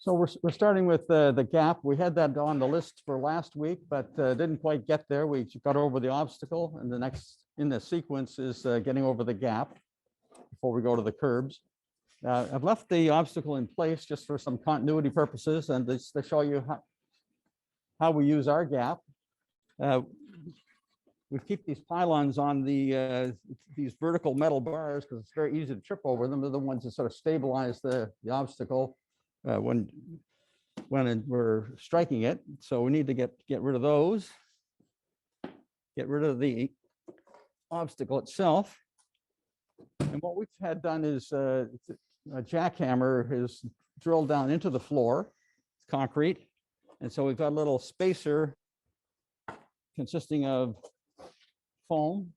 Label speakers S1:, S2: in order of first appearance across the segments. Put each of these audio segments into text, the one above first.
S1: So we're starting with the gap. We had that on the list for last week, but didn't quite get there. We got over the obstacle, and the next in the sequence is getting over the gap before we go to the curbs. I've left the obstacle in place just for some continuity purposes and just to show you how we use our gap. We keep these pylons on these vertical metal bars because it's very easy to trip over them. They're the ones that sort of stabilize the obstacle when we're striking it. So we need to get rid of those, get rid of the obstacle itself. And what we've had done is a jackhammer is drilled down into the floor, concrete. And so we've got a little spacer consisting of foam,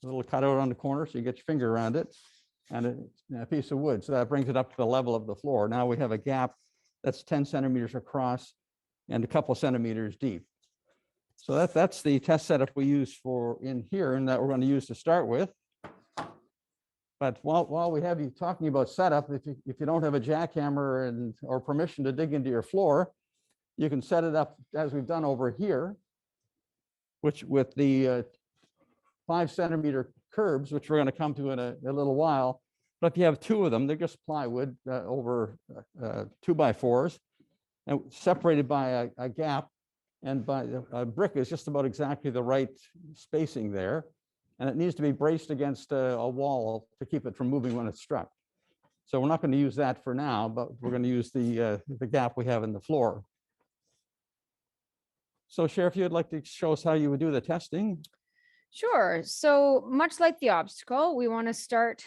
S1: a little cutout on the corner so you get your finger around it, and a piece of wood. So that brings it up to the level of the floor. Now we have a gap that's 10 centimeters across and a couple centimeters deep. So that's the test setup we use for in here and that we're going to use to start with. But while we have you talking about setup, if you don't have a jackhammer or permission to dig into your floor, you can set it up as we've done over here, which with the 5 centimeter curbs, which we're going to come to in a little while. But if you have two of them, they're just plywood over 2x4s and separated by a gap, and by a brick is just about exactly the right spacing there. And it needs to be braced against a wall to keep it from moving when it's struck. So we're not going to use that for now, but we're going to use the gap we have in the floor. So Sheriff, you'd like to show us how you would do the testing?
S2: Sure. So much like the obstacle, we want to start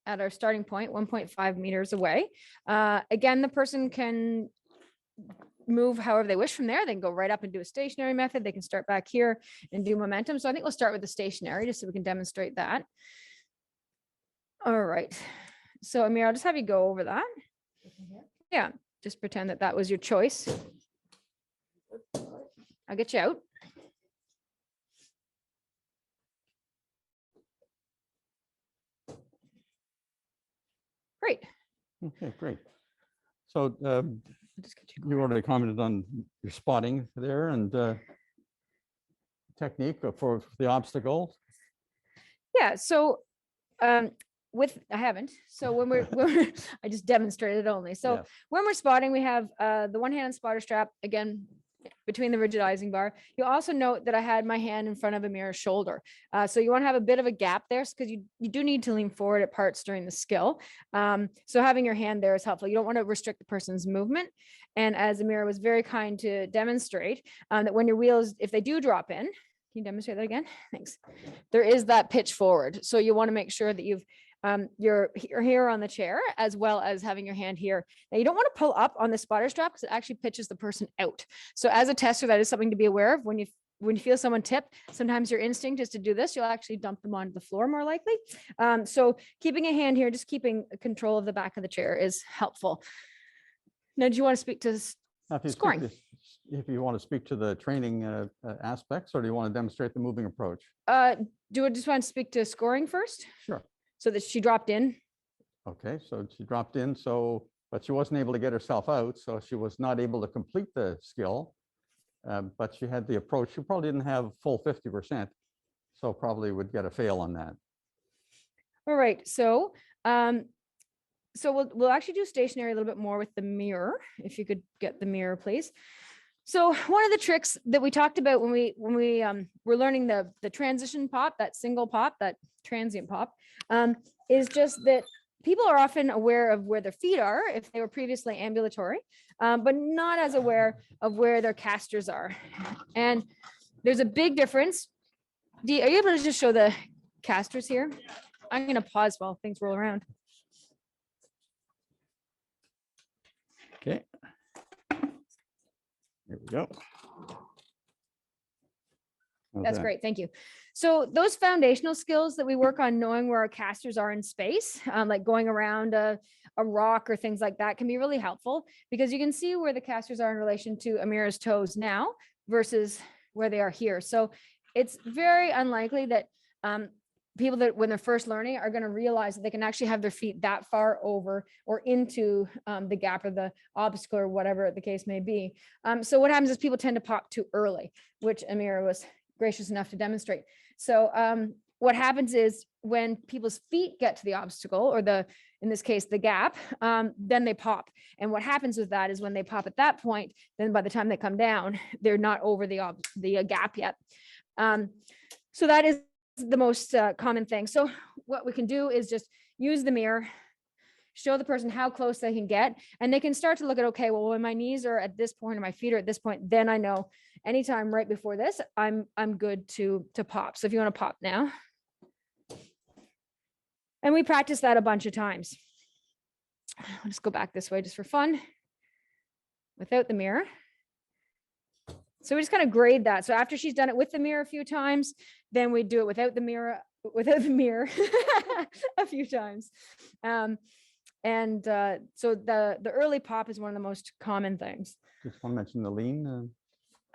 S2: at our starting point, 1.5 meters away. Again, the person can move however they wish from there. They can go right up and do a stationary method. They can start back here and do momentum. So I think we'll start with the stationary just so we can demonstrate that. All right. So Amir, I'll just have you go over that. Yeah, just pretend that that was your choice. I'll get you out. Great.
S1: Okay, great. So you already commented on your spotting there and technique for the obstacle.
S2: Yeah, so I haven't. So when I just demonstrated only. So
S1: Yes.
S2: When we're spotting, we have the one hand spotter strap, again, between the rigidizing bar. You also note that I had my hand in front of Amir's shoulder. So you want to have a bit of a gap there because you do need to lean forward at parts during the skill. So having your hand there is helpful. You don't want to restrict the person's movement. And as Amir was very kind to demonstrate, that when your wheels, if they do drop in, can you demonstrate that again? Thanks. There is that pitch forward. So you want to make sure that you've you're here on the chair as well as having your hand here. Now you don't want to pull up on the spotter strap because it actually pitches the person out. So as a tester, that is something to be aware of. When you feel someone tip, sometimes your instinct is to do this. You'll actually dump them onto the floor more likely. So keeping a hand here, just keeping control of the back of the chair is helpful. Now, do you want to speak to scoring?
S1: If you want to speak to the training aspects, or do you want to demonstrate the moving approach?
S2: Do I just want to speak to scoring first?
S1: Sure.
S2: So that she dropped in.
S1: Okay, so she dropped in, but she wasn't able to get herself out, so she was not able to complete the skill. But she had the approach. She probably didn't have full 50%, so probably would get a fail on that.
S2: All right, so we'll actually do stationary a little bit more with the mirror. If you could get the mirror, please. So one of the tricks that we talked about when we were learning the transition pop, that single pop, that transient pop, is just that people are often aware of where their feet are if they were previously ambulatory, but not as aware of where their casters are. And there's a big difference. Are you able to just show the casters here? I'm going to pause while things roll around.
S1: Okay. Here we go.
S2: That's great. Thank you. So those foundational skills that we work on, knowing where our casters are in space, like going around a rock or things like that, can be really helpful because you can see where the casters are in relation to Amira's toes now versus where they are here. So it's very unlikely that people that when they're first learning are going to realize that they can actually have their feet that far over or into the gap or the obstacle or whatever the case may be. So what happens is people tend to pop too early, which Amira was gracious enough to demonstrate. So what happens is when people's feet get to the obstacle or in this case, the gap, then they pop. And what happens with that is when they pop at that point, then by the time they come down, they're not over the gap yet. So that is the most common thing. So what we can do is just use the mirror, show the person how close they can get, and they can start to look at, okay, well, when my knees are at this point and my feet are at this point, then I know anytime right before this, I'm good to pop. So if you want to pop now. And we practice that a bunch of times. I'll just go back this way just for fun without the mirror. So we just kind of grade that. So after she's done it with the mirror a few times, then we do it without the mirror a few times. So the early pop is one of the most common things.
S1: Just want to mention the lean.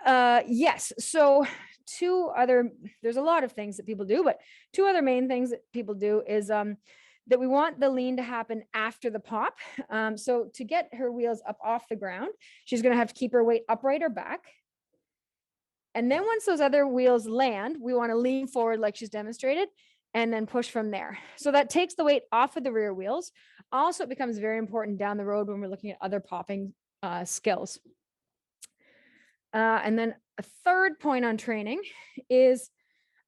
S2: Yes. So there's a lot of things that people do, but two other main things that people do is that we want the lean to happen after the pop. So to get her wheels up off the ground, she's going to have to keep her weight upright or back. And then once those other wheels land, we want to lean forward like she's demonstrated and then push from there. So that takes the weight off of the rear wheels. Also, it becomes very important down the road when we're looking at other popping skills. And then a third point on training is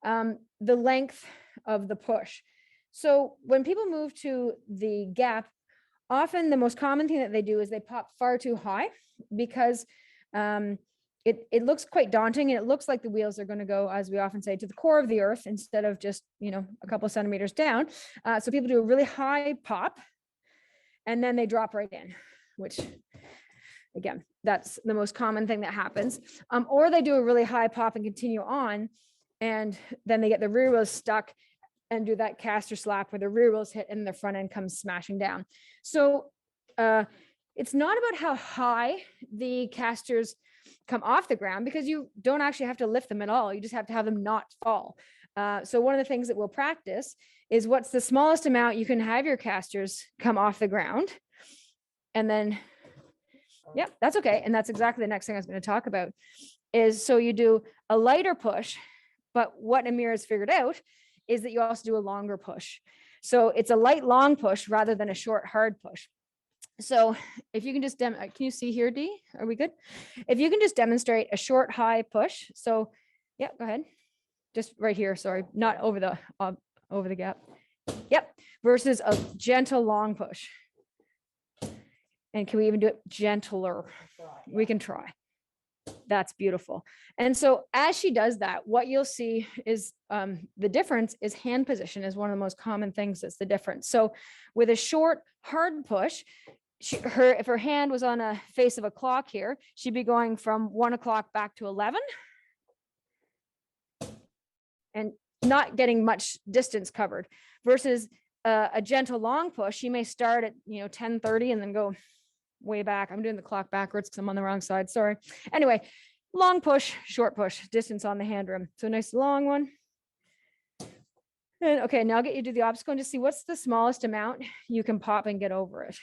S2: the length of the push. So when people move to the gap, often the most common thing that they do is they pop far too high because it looks quite daunting, and it looks like the wheels are going to go, as we often say, to the core of the earth instead of just, a couple of centimeters down. So people do a really high pop and then they drop right in, which again, that's the most common thing that happens. Or they do a really high pop and continue on, and then they get the rear wheels stuck and do that caster slap where the rear wheels hit and the front end comes smashing down. So it's not about how high the casters come off the ground, because you don't actually have to lift them at all. You just have to have them not fall. So one of the things that we'll practice is what's the smallest amount you can have your casters come off the ground. And then, yeah, that's okay. And that's exactly the next thing I was going to talk about is, so you do a lighter push, but what Amira has figured out is that you also do a longer push. So it's a light, long push rather than a short, hard push. So if you can just, can you see here, Dee? Are we good? If you can just demonstrate a short, high push. So yeah, go ahead. Just right here. Sorry, not over the gap. Yep. Versus a gentle, long push. And can we even do it gentler? We can try. That's beautiful. And so as she does that, what you'll see is the difference is hand position is one of the most common things that's the difference. So with a short, hard push, if her hand was on a face of a clock here, she'd be going from 1 o'clock back to 11 and not getting much distance covered, versus a gentle long push. She may start at 10:30 and then go way back. I'm doing the clock backwards because I'm on the wrong side. Sorry. Anyway, long push, short push, distance on the hand rim. So a nice long one. And okay, now I'll get you to the obstacle and just see what's the smallest amount you can pop and get over it.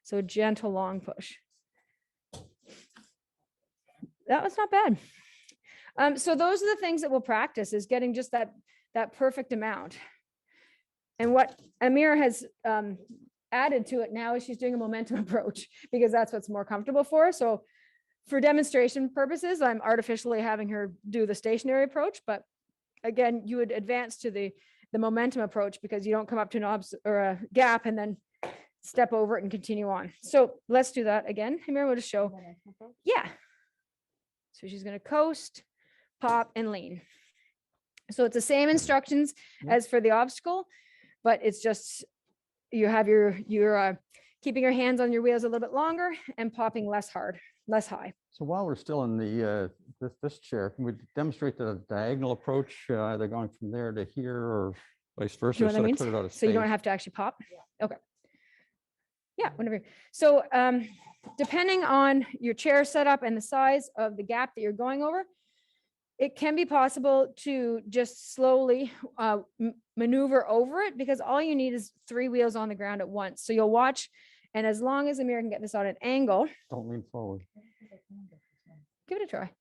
S2: So a gentle long push. That was not bad. So those are the things that we'll practice, is getting just that perfect amount. And what Amira has added to it now is she's doing a momentum approach, because that's what's more comfortable for her. So for demonstration purposes, I'm artificially having her do the stationary approach, but again, you would advance to the momentum approach, because you don't come up to an or a gap and then step over it and continue on. So let's do that again. Amira will just show. Yeah. So she's going to coast, pop, and lean. So it's the same instructions as for the obstacle, but it's just, you have your keeping your hands on your wheels a little bit longer and popping less hard, less high.
S1: So while we're still in the this chair, can we demonstrate the diagonal approach, either going from there to here or vice versa?
S2: Do you know what that means? So you don't have to actually pop. Yeah. Okay. Yeah, whenever. So depending on your chair setup and the size of the gap that you're going over, It can be possible to just slowly maneuver over it, because all you need is 3 wheels on the ground at once. So you'll watch, and as long as Amir can get this on an angle,
S1: Don't lean forward.
S2: give it a try.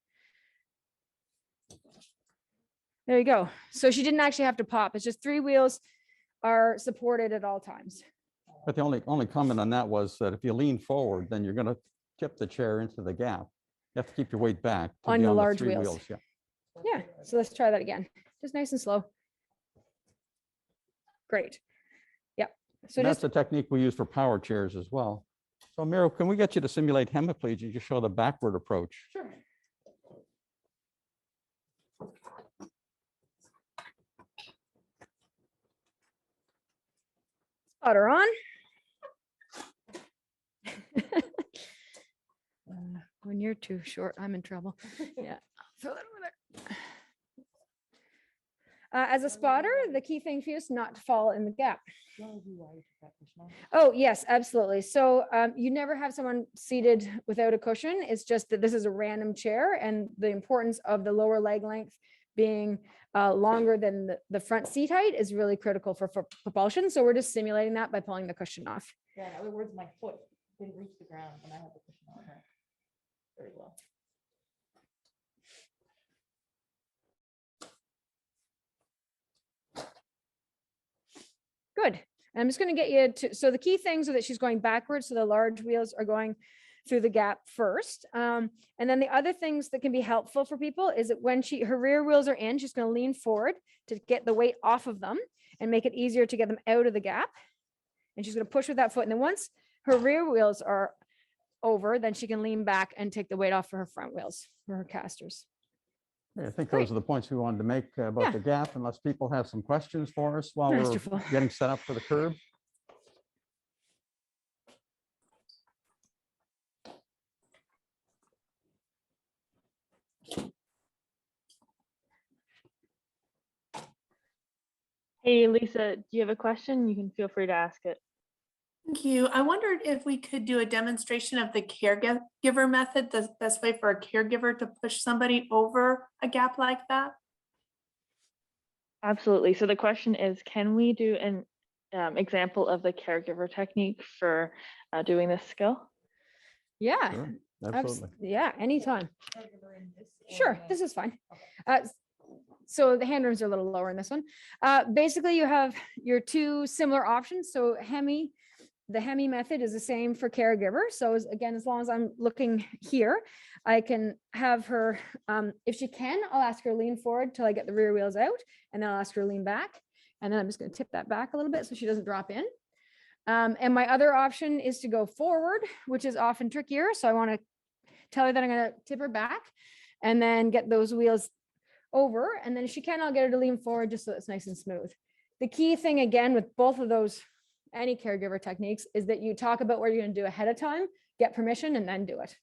S2: There you go. So she didn't actually have to pop. It's just 3 wheels are supported at all times.
S1: But the only comment on that was that if you lean forward, then you're gonna tip the chair into the gap. You have to keep your weight back. to
S2: On
S1: be
S2: the large
S1: 3
S2: wheels.
S1: Yeah.
S2: Yeah, so let's try that again. Just nice and slow. Great. Yep. So
S1: And
S2: just
S1: that's a technique we use for power chairs as well. So Miro, can we get you to simulate hemiplegia? You show the backward approach.
S2: sure. Spotter on. When you're too short, I'm in trouble. Yeah, I'll throw that over there. As a spotter, the key thing for you is not to fall in the gap. Oh, yes, absolutely. So you never have someone seated without a cushion. It's just that this is a random chair, and the importance of the lower leg length being longer than the front seat height is really critical for propulsion. So we're just simulating that by pulling the cushion off.
S3: Yeah, in other words, my foot didn't reach the ground when I had the cushion on her. Very well.
S2: Good. I'm just going to get you to, so the key things are that she's going backwards. So the large wheels are going through the gap first. And then the other things that can be helpful for people is that when her rear wheels are in, she's going to lean forward to get the weight off of them and make it easier to get them out of the gap. And she's going to push with that foot. And then once her rear wheels are over, then she can lean back and take the weight off for her front wheels, for her casters.
S1: Yeah, I think
S2: Great.
S1: those are the points we wanted to make
S2: Yeah.
S1: about the gap, unless people have some questions for us while
S2: Masterful.
S1: we're getting set up for the curb.
S4: Hey, Lisa, do you have a question? You can feel free to ask it.
S5: Thank you. I wondered if we could do a demonstration of the caregiver method, the best way for a caregiver to push somebody over a gap like that.
S4: Absolutely. So the question is, can we do an example of the caregiver technique for doing this skill?
S2: Yeah.
S1: Sure,
S2: abs-
S1: absolutely.
S2: Yeah, anytime.
S3: Caregiver in this or
S2: Sure,
S3: the-
S2: this is fine.
S3: Okay.
S2: So the hand rooms are a little lower in this one. Basically, you have your 2 similar options. So the Hemi method is the same for caregiver. So again, as long as I'm looking here, I can have her, if she can, I'll ask her to lean forward till I get the rear wheels out, and then I'll ask her to lean back. And then I'm just going to tip that back a little bit so she doesn't drop in. And my other option is to go forward, which is often trickier. So I want to tell her that I'm going to tip her back and then get those wheels over. And then if she can, I'll get her to lean forward just so it's nice and smooth. The key thing, again, with both of those, any caregiver techniques, is that you talk about what you're going to do ahead of time, get permission, and then do it.